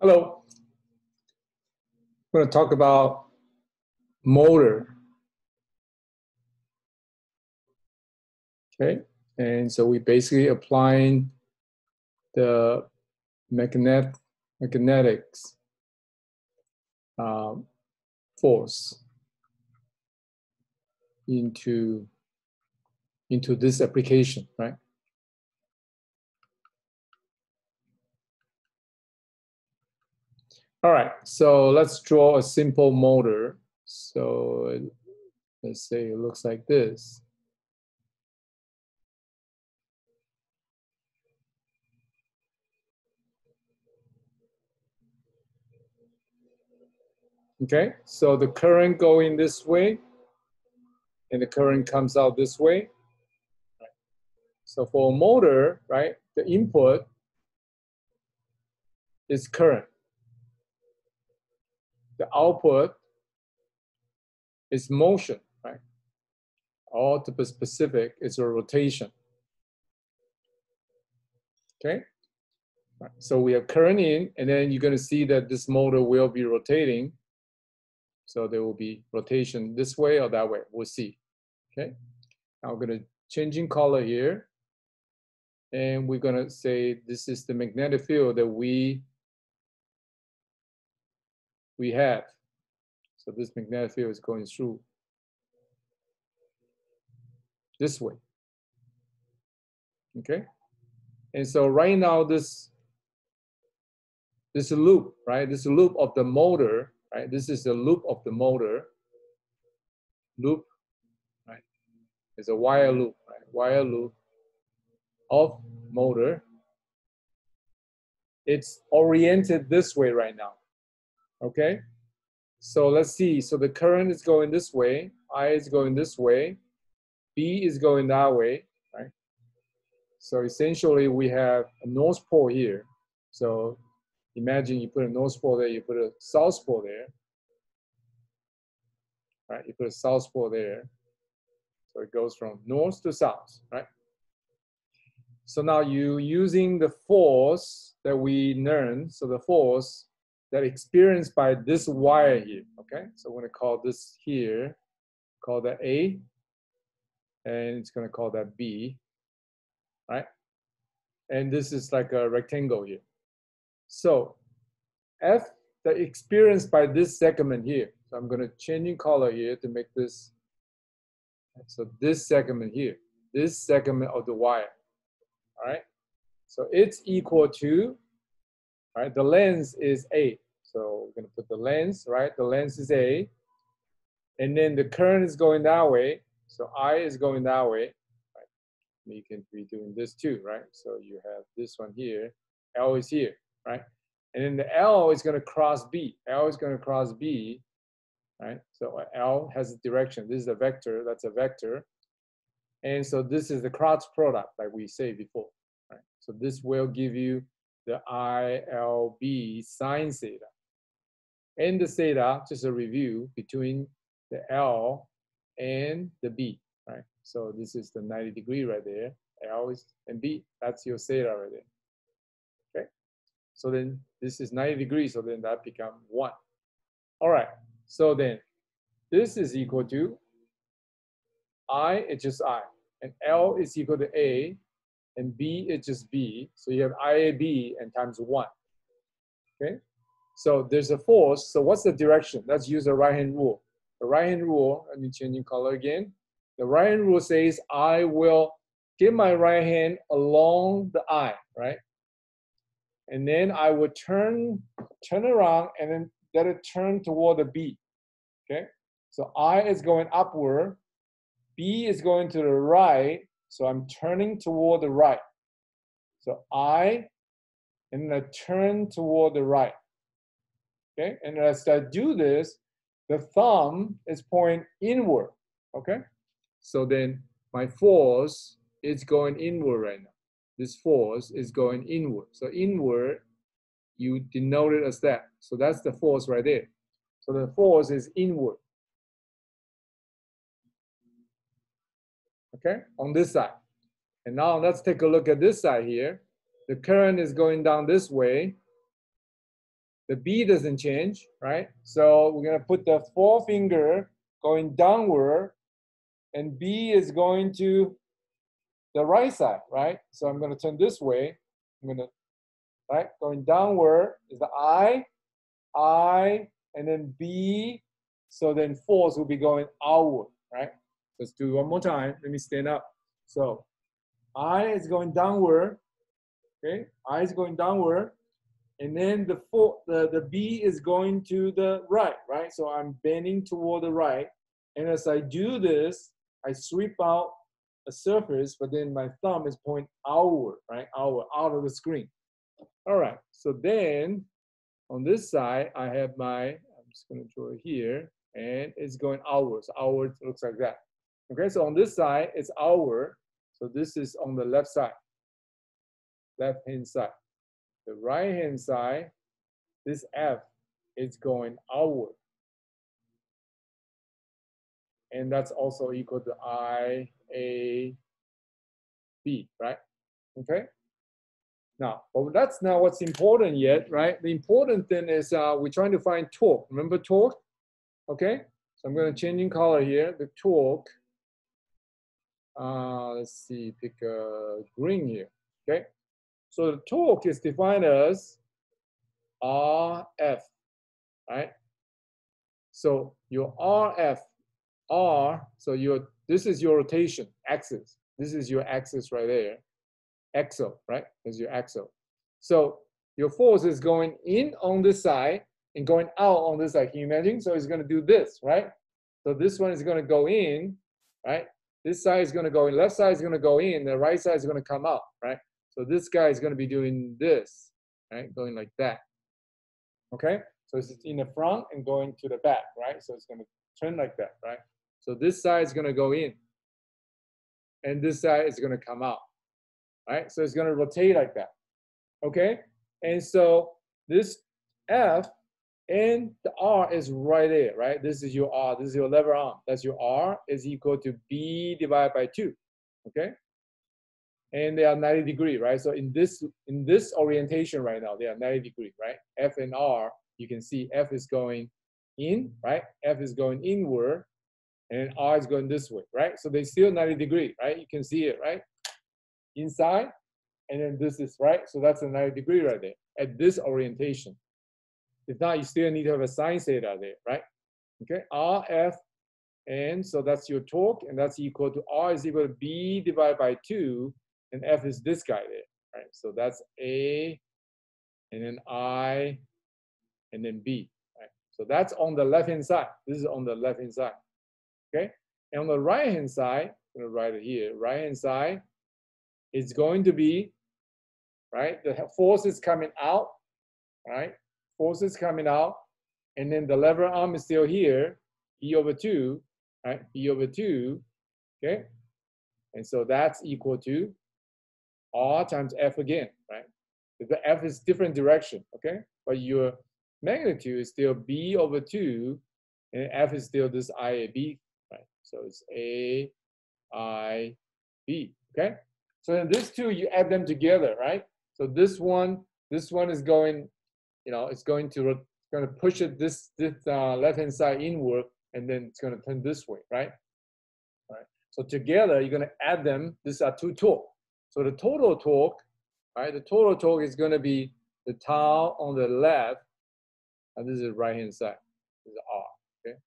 Hello. We're going to talk about motor. Okay. And so we basically applying the magnetics force into this application, right? All right, so let's draw a simple motor. So let's say it looks like this. Okay, so the current going this way, and the current comes out this way. So for a motor, right, the input is current. The output is motion, right? Or to be specific, it's a rotation. Okay? Right. So we have current in, and then you're going to see that this motor will be rotating. So there will be rotation this way or that way. We'll see. Okay? Now we're going to change in color here. And we're going to say this is the magnetic field that we have. So this magnetic field is going through this way. Okay? And so right now this loop, right? This loop of the motor, right? This is the loop of the motor. Loop, right? It's a wire loop, right? Wire loop of motor. It's oriented this way right now. Okay? So let's see. So the current is going this way, I is going this way, B is going that way, right? So essentially we have a north pole here. So imagine you put a north pole there, you put a south pole there, right? You put a south pole there. So it goes from north to south, right? So now you using the force that we learned, so the force that experienced by this wire here, okay? So we're gonna call this here, call that A, and it's gonna call that B, right? And this is like a rectangle here. So F, the experience by this segment here. So I'm gonna change in color here to make this, so this segment here, this segment of the wire, all right? So it's equal to, right, the length is A. So we're gonna put the length, right? The length is A. And then the current is going that way. So I is going that way, right? You can be doing this too, right? So you have this one here, L is here, right? And then the L is gonna cross B. L is gonna cross B, right? So L has a direction. This is a vector, that's a vector. And so this is the cross product, like we say before, right? So this will give you the ILB sine theta. And the theta, just a review between the L and the B, right? So this is the 90 degree right there. L is and B, that's your theta right there. Okay. So then this is 90 degrees, so then that becomes 1. All right. So then this is equal to I, it's just I. And L is equal to A, and B is just B. So you have IAB and times 1. Okay? So there's a force. So what's the direction? Let's use the right-hand rule. The right-hand rule, let me change in color again. The right-hand rule says I will get my right hand along the I, right? And then I would turn around and then let it turn toward the B. Okay? So I is going upward, B is going to the right, so I'm turning toward the right. So I, and then I turn toward the right. Okay, and as I do this, the thumb is pointing inward. Okay, so then my force is going inward right now. This force is going inward. So inward, you denote it as that. So that's the force right there. So the force is inward. Okay, on this side. And now let's take a look at this side here. The current is going down this way. the B doesn't change, right? So we're gonna put the forefinger going downward, and B is going to the right side, right? So I'm gonna turn this way. I'm gonna, right, going downward is the I, and then B. So then force will be going outward, right? Let's do one more time. Let me stand up. So I is going downward, okay? I is going downward, and then the B is going to the right, right? So I'm bending toward the right, and as I do this, I sweep out a surface, but then my thumb is pointing outward, right? Outward, out of the screen. All right, so then on this side, I have I'm just gonna draw it here, and it's going outward. So outward looks like that. Okay, so on this side, it's outward. So this is on the left side, left-hand side. The right-hand side, this F is going outward. And that's also equal to I, A, B, right? Okay? Now, but that's not what's important yet, right? The important thing is we're trying to find torque. Remember torque? Okay? So I'm going to change in color here. The torque, let's see, pick green here, okay? So the torque is defined as RF, right? So your RF, so this is your rotation axis. This is your axis right there. Axle, right? That's your axle. So your force is going in on this side and going out on this side. Can you imagine? So it's going to do this, right? So this one is going to go in, right? This side is going to go in, left side is going to go in, the right side is going to come out, right? So this guy is going to be doing this, right? Going like that. Okay? So it's in the front and going to the back, right? So it's going to turn like that, right? So this side is going to go in, and this side is going to come out, right? So it's going to rotate like that, okay? And so this F and the R is right there, right? This is your R, this is your lever arm. That's your R is equal to B divided by 2, okay? And they are 90 degree, right? So in this orientation right now, they are 90 degree, right? F and R, you can see F is going in, right? F is going inward, and R is going this way, right? So they still 90 degree, right? You can see it, right? Inside, and then this is, right? So that's a 90 degree right there at this orientation. If not, you still need to have a sine theta there, right? Okay, R, F, and so that's your torque, and that's equal to, R is equal to B divided by 2, and F is this guy there, right? So that's A, and then I, and then B, right? So that's on the left-hand side. This is on the left-hand side, okay? And on the right-hand side, I'm gonna write it here, right-hand side, it's going to be, right? The force is coming out, right? Force is coming out, and then the lever arm is still here, E over 2, right? E over 2, okay? And so that's equal to R times F again, right? The F is different direction, okay? But your magnitude is still B over 2, and F is still this IAB, right? So it's A, I, B, okay? So then these two, you add them together, right? So this one is going, you know, it's going to push it this left-hand side inward, and then it's going to turn this way, right? Right. So together, you're going to add them. These are two torque. So the total torque, right? The total torque is going to be the tau on the left, and this is the right-hand side. This is R, okay?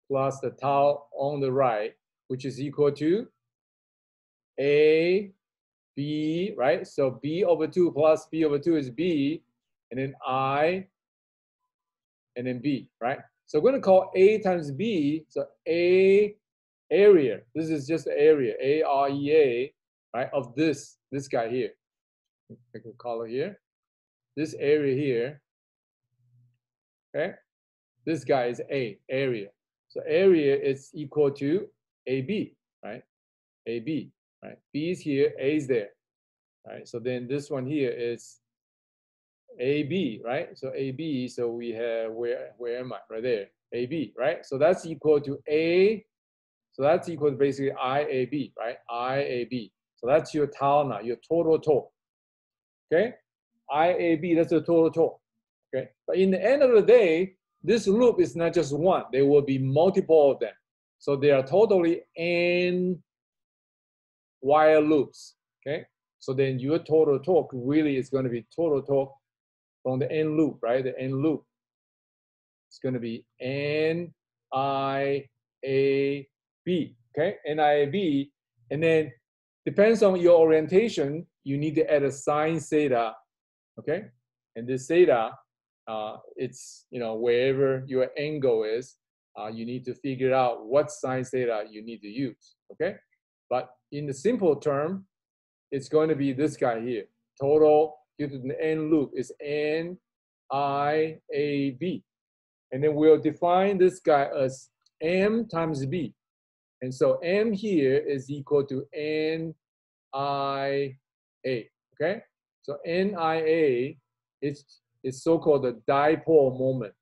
Plus the tau on the right, which is equal to A, B, right? So B over 2 plus B over 2 is B, and then I, and then B, right? So we're going to call A times B, so A area. This is just the area, A-R-E-A, right, of this guy here. Pick a color here. This area here, okay? This guy is A, area. So area is equal to AB, right? AB, right? B is here, A is there, right? So then this one here is AB, right? So AB, so we have, where am I? Right there, AB, right? So that's equal to A, so that's equal to basically IAB, right? IAB. So that's your tau now, your total torque, okay? IAB, that's the total torque. Okay, but in the end of the day, this loop is not just one. There will be multiple of them. So they are totally n wire loops. Okay, so then your total torque really is going to be total torque from the n loop, right? The n loop. It's going to be NIAB, okay? NIAB, and then depends on your orientation, you need to add a sine theta, okay? And this theta, it's, you know, wherever your angle is, you need to figure out what sine theta you need to use, okay? But in the simple term, it's going to be this guy here. Total due to the n loop is NIAB. And then we'll define this guy as M times B. And so M here is equal to NIA, okay? So NIA is so-called the dipole moment,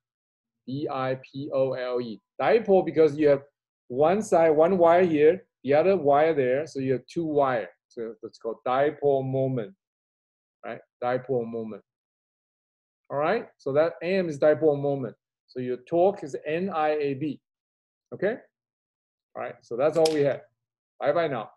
D-I-P-O-L-E. Dipole because you have one side, one wire here, the other wire there, so you have two wires. So that's called dipole moment, right? Dipole moment. All right, so that M is dipole moment. So your torque is NIAB, okay? All right, so that's all we have. Bye-bye now.